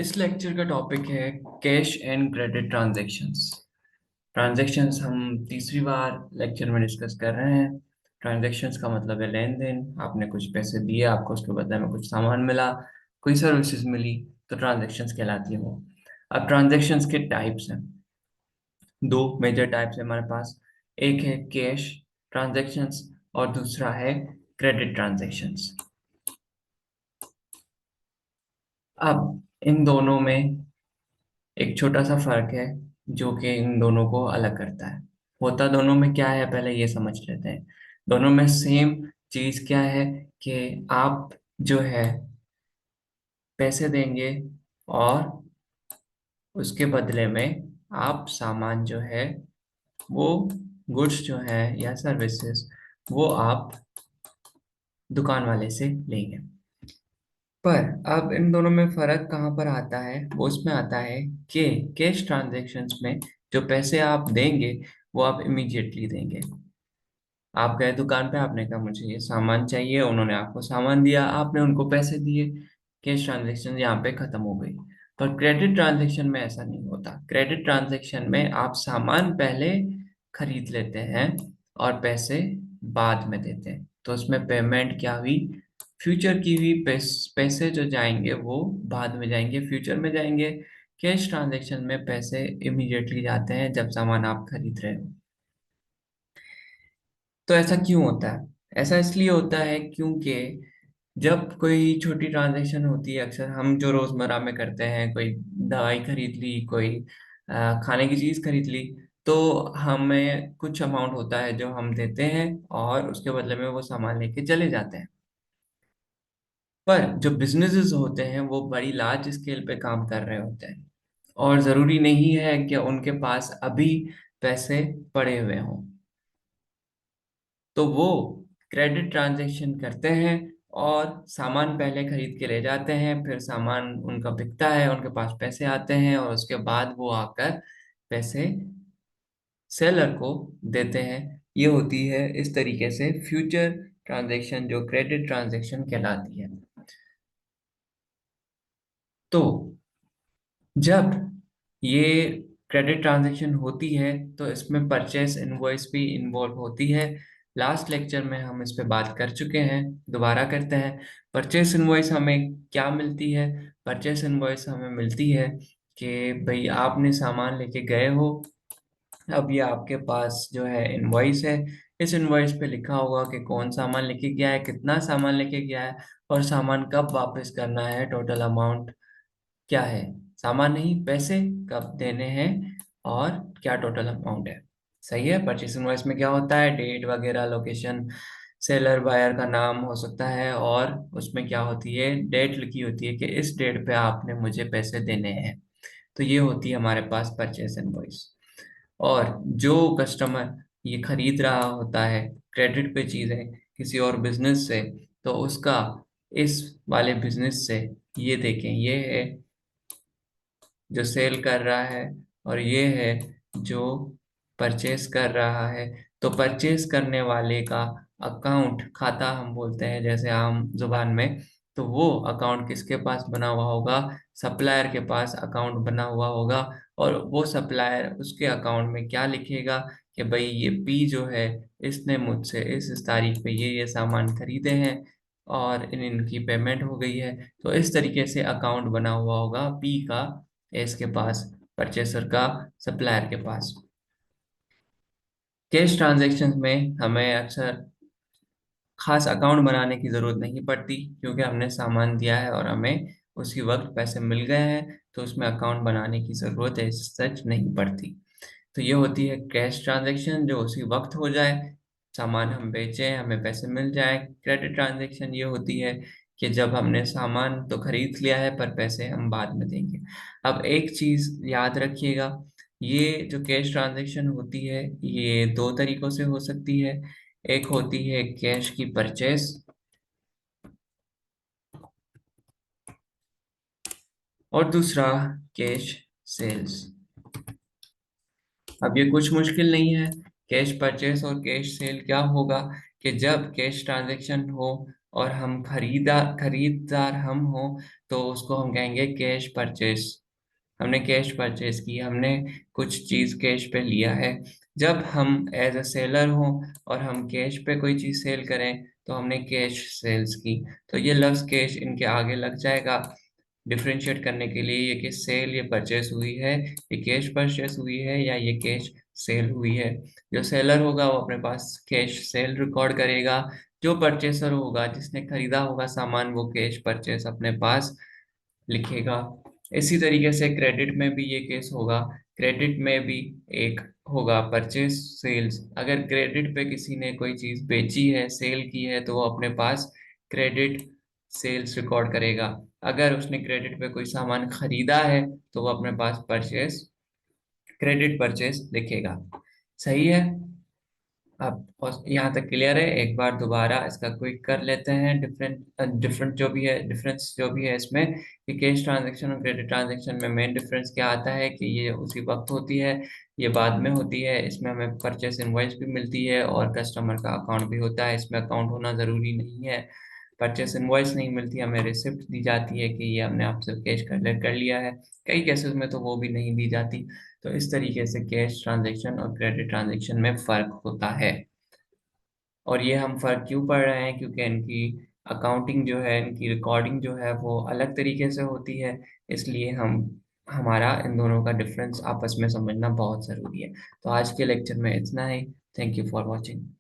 इस लेक्चर का टॉपिक है cash and credit transactions. Transactions हम तीसरी बार लेक्चर में डिस्कस कर रहे हैं। ट्रांजैक्शंस का मतलब है लेन देन। आपने कुछ पैसे दिए, आपको उसके बदले में कुछ सामान मिला, कोई सर्विसेज मिली, तो ट्रांजैक्शंस कहलाती है वो। अब ट्रांजैक्शंस के टाइप्स हैं, दो मेजर टाइप्स है हमारे पास। एक है कैश ट्रांजैक्शंस और दूसरा है क्रेडिट ट्रांजैक्शंस। अब इन दोनों में एक छोटा सा फर्क है जो कि इन दोनों को अलग करता है। होता दोनों में क्या है पहले ये समझ लेते हैं। दोनों में सेम चीज क्या है कि आप जो है पैसे देंगे और उसके बदले में आप सामान जो है वो गुड्स जो है या सर्विसेज वो आप दुकान वाले से लेंगे। पर अब इन दोनों में फर्क कहाँ पर आता है, वो उसमें आता है कि कैश ट्रांजैक्शंस में जो पैसे आप देंगे वो आप इमीडिएटली देंगे। आप गए दुकान पे, आपने कहा मुझे ये सामान चाहिए, उन्होंने आपको सामान दिया, आपने उनको पैसे दिए, कैश ट्रांजैक्शन यहाँ पे खत्म हो गई। पर क्रेडिट ट्रांजैक्शन में ऐसा नहीं होता। क्रेडिट ट्रांजैक्शन में आप सामान पहले खरीद लेते हैं और पैसे बाद में देते हैं, तो उसमें पेमेंट क्या हुई, फ्यूचर की हुई। पैसे जो जाएंगे वो बाद में जाएंगे, फ्यूचर में जाएंगे। कैश ट्रांजैक्शन में पैसे इमीडिएटली जाते हैं जब सामान आप खरीद रहे हो। तो ऐसा क्यों होता है? ऐसा इसलिए होता है क्योंकि जब कोई छोटी ट्रांजैक्शन होती है, अक्सर हम जो रोजमर्रा में करते हैं, कोई दवाई खरीद ली, कोई खाने की चीज खरीद ली, तो हमें कुछ अमाउंट होता है जो हम देते हैं और उसके बदले में वो सामान लेके चले जाते हैं। पर जो बिजनेसेस होते हैं वो बड़ी लार्ज स्केल पे काम कर रहे होते हैं और जरूरी नहीं है कि उनके पास अभी पैसे पड़े हुए हों, तो वो क्रेडिट ट्रांजैक्शन करते हैं और सामान पहले खरीद के ले जाते हैं, फिर सामान उनका बिकता है, उनके पास पैसे आते हैं और उसके बाद वो आकर पैसे सेलर को देते हैं। ये होती है इस तरीके से फ्यूचर ट्रांजैक्शन जो क्रेडिट ट्रांजैक्शन कहलाती है। तो जब ये क्रेडिट ट्रांजैक्शन होती है तो इसमें परचेस इनवॉइस भी इन्वॉल्व होती है। लास्ट लेक्चर में हम इस पे बात कर चुके हैं, दोबारा करते हैं। परचेस इनवॉइस हमें क्या मिलती है? परचेस इनवॉइस हमें मिलती है कि भाई आपने सामान लेके गए हो, अब ये आपके पास जो है इनवॉइस है। इस इनवॉइस पे लिखा होगा कि कौन सामान लेके गया है, कितना सामान लेके गया है और सामान कब वापस करना है, टोटल अमाउंट क्या है, सामान नहीं पैसे कब देने हैं और क्या टोटल अमाउंट है। सही है। परचेस इनवॉइस में क्या होता है, डेट वगैरह, लोकेशन, सेलर बायर का नाम हो सकता है और उसमें क्या होती है, डेट लिखी होती है कि इस डेट पे आपने मुझे पैसे देने हैं। तो ये होती है हमारे पास परचेस इनवॉइस। और जो कस्टमर ये खरीद रहा होता है क्रेडिट पे चीजें किसी और बिजनेस से, तो उसका इस वाले बिजनेस से, ये देखें ये है जो सेल कर रहा है और ये है जो परचेस कर रहा है। तो परचेस करने वाले का अकाउंट, खाता हम बोलते हैं जैसे आम जुबान में, तो वो अकाउंट किसके पास बना हुआ होगा? सप्लायर के पास अकाउंट बना हुआ होगा। और वो सप्लायर उसके अकाउंट में क्या लिखेगा कि भाई ये पी जो है, इसने मुझसे इस तारीख पे ये सामान खरीदे हैं और इनकी पेमेंट हो गई है। तो इस तरीके से अकाउंट बना हुआ होगा पी का एस के पास, परचेसर का सप्लायर के पास। कैश ट्रांजैक्शंस में हमें अक्सर खास अकाउंट बनाने की जरूरत नहीं पड़ती क्योंकि हमने सामान दिया है और हमें उसी वक्त पैसे मिल गए हैं, तो उसमें अकाउंट बनाने की जरूरत है सच नहीं पड़ती। तो ये होती है कैश ट्रांजैक्शन जो उसी वक्त हो जाए, सामान हम बेचें हमें पैसे मिल जाए। क्रेडिट ट्रांजैक्शन ये होती है कि जब हमने सामान तो खरीद लिया है पर पैसे हम बाद में देंगे। अब एक चीज याद रखिएगा, ये जो कैश ट्रांजैक्शन होती है ये दो तरीकों से हो सकती है। एक होती है कैश की परचेस और दूसरा कैश सेल्स। अब ये कुछ मुश्किल नहीं है। कैश परचेस और कैश सेल क्या होगा कि जब कैश ट्रांजैक्शन हो और हम खरीदार हम हो तो उसको हम कहेंगे कैश परचेस। हमने कैश परचेज की, हमने कुछ चीज कैश पे लिया है। जब हम एज अ सेलर हो और हम कैश पे कोई चीज सेल करें तो हमने कैश सेल्स की। तो ये लफ्ज कैश इनके आगे लग जाएगा डिफरेंशिएट करने के लिए, ये कि सेल ये परचेस हुई है, ये कैश परचेस हुई है या ये कैश सेल हुई है। जो सेलर होगा वो अपने पास कैश सेल रिकॉर्ड करेगा, जो परचेसर होगा जिसने खरीदा होगा सामान वो कैश परचेस अपने पास लिखेगा। इसी तरीके से क्रेडिट में भी ये केस होगा। क्रेडिट में भी एक होगा परचेस सेल्स। अगर क्रेडिट पे किसी ने कोई चीज बेची है, सेल की है, तो वो अपने पास क्रेडिट सेल्स रिकॉर्ड करेगा। अगर उसने क्रेडिट पे कोई सामान खरीदा है तो वो अपने पास परचेस क्रेडिट परचेस लिखेगा। सही है। अब और यहाँ तक क्लियर है। एक बार दोबारा इसका क्विक कर लेते हैं। डिफरेंट जो भी है, डिफरेंस जो भी है इसमें कि कैश ट्रांजैक्शन और क्रेडिट ट्रांजैक्शन में मेन डिफरेंस क्या आता है कि ये उसी वक्त होती है, ये बाद में होती है। इसमें हमें परचेस इनवॉइस भी मिलती है और कस्टमर का अकाउंट भी होता है। इसमें अकाउंट होना जरूरी नहीं है। परचेस इनवॉइस नहीं मिलती, हमें रिसिप्ट दी जाती है कि ये हमने आपसे कैश कर लिया है। कई केसेस में तो वो भी नहीं दी जाती। तो इस तरीके से कैश ट्रांजैक्शन और क्रेडिट ट्रांजैक्शन में फर्क होता है। और ये हम फर्क क्यों पढ़ रहे हैं, क्योंकि इनकी अकाउंटिंग जो है, इनकी रिकॉर्डिंग जो है वो अलग तरीके से होती है। इसलिए हमारा इन दोनों का डिफरेंस आपस में समझना बहुत ज़रूरी है। तो आज के लेक्चर में इतना ही। Thank you for watching.